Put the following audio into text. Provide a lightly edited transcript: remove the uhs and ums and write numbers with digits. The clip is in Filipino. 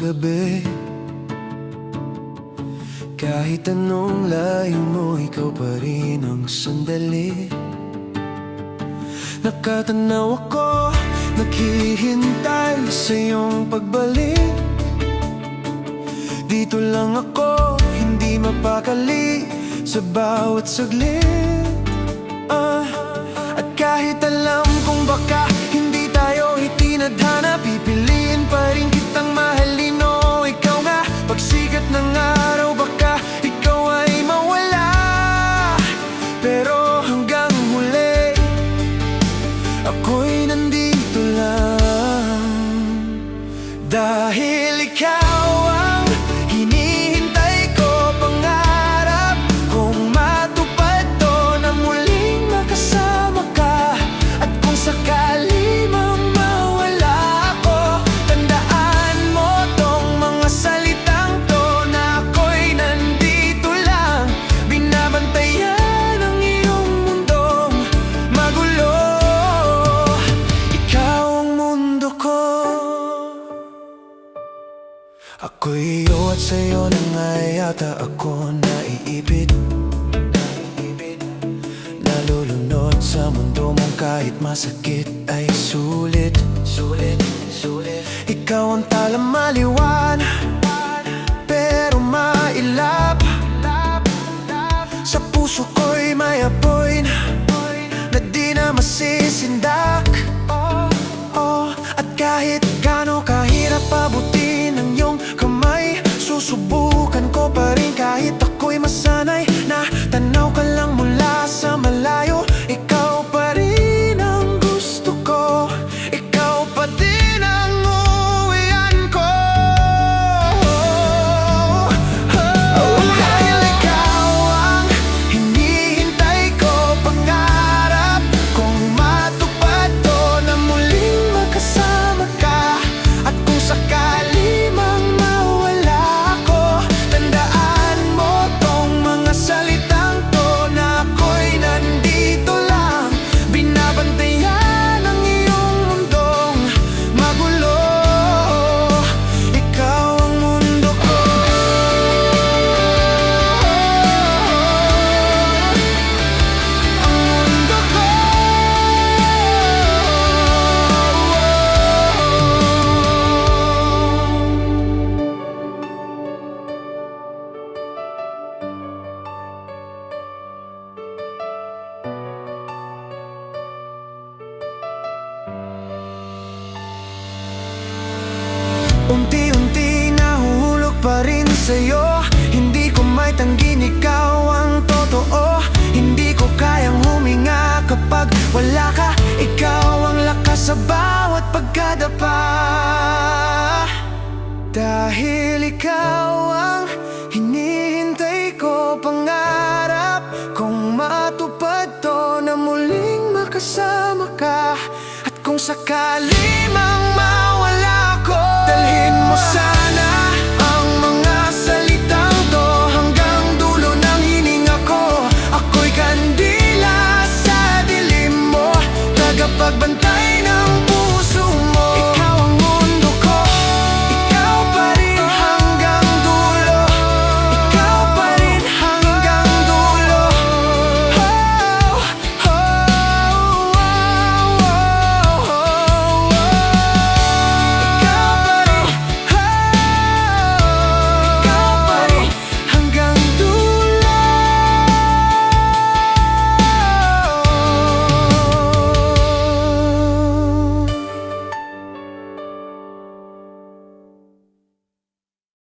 gabi. Kahit anong layo mo, ikaw pa rin ang sandali. Nakatanaw ako, naghihintay sa iyong pagbalik. Dito lang ako, hindi mapakali sa bawat saglit. At kahit alam kong baka hindi tayo itinadhana, pipiliin pa rin kitang mahalin. O ikaw nga, pagsikat ng araw, baka ikaw ay mawala. Pero hanggang huli, ako'y nandito lang. Dahil ikaw ang hinihintay ko, pangarap kong matupad to, na muling makasama ka. At kung sakali mang mawala ako, tandaan mo tong mga salitang to, na ako'y nandito lang. Binabantayan ang iyong mundong magulo. Ikaw ang mundo ko. Ako'y iyo at sa'yo na nga yata ako naiipit. Nalulunod sa mundo mong kahit masakit ay sulit. Ikaw ang talamaliwan, pero mailap. Sa puso ko'y may apoy na di na masisindak. At kahit gaano kahirap abutin ang iyong kamay, susubukan ko pa rin kahit ako'y masanay. Na tanaw ka lang mula sa malayo, ikaw pa rin ang gusto ko, ikaw pa din ang uuwian ko. Dahil ikaw ang hinihintay ko, pangarap kong matupad to, na muling makasama ka. At kung sakali mang mawala ako, tandaan mo tong mga salitang to, na ako'y nandito lang. Binabantayan ang iyong mundong magulo. Ikaw ang mundo ko. Ang mundo ko. Unti-unti nahuhulog pa rin sa'yo, hindi ko may tanggin ikaw ang totoo. Hindi ko kayang huminga kapag wala ka, ikaw ang lakas sa bawat pagkadapa. Dahil ikaw ang hinihintay ko, pangarap kong matupad to, na muling makasama ka. At kung sakali mang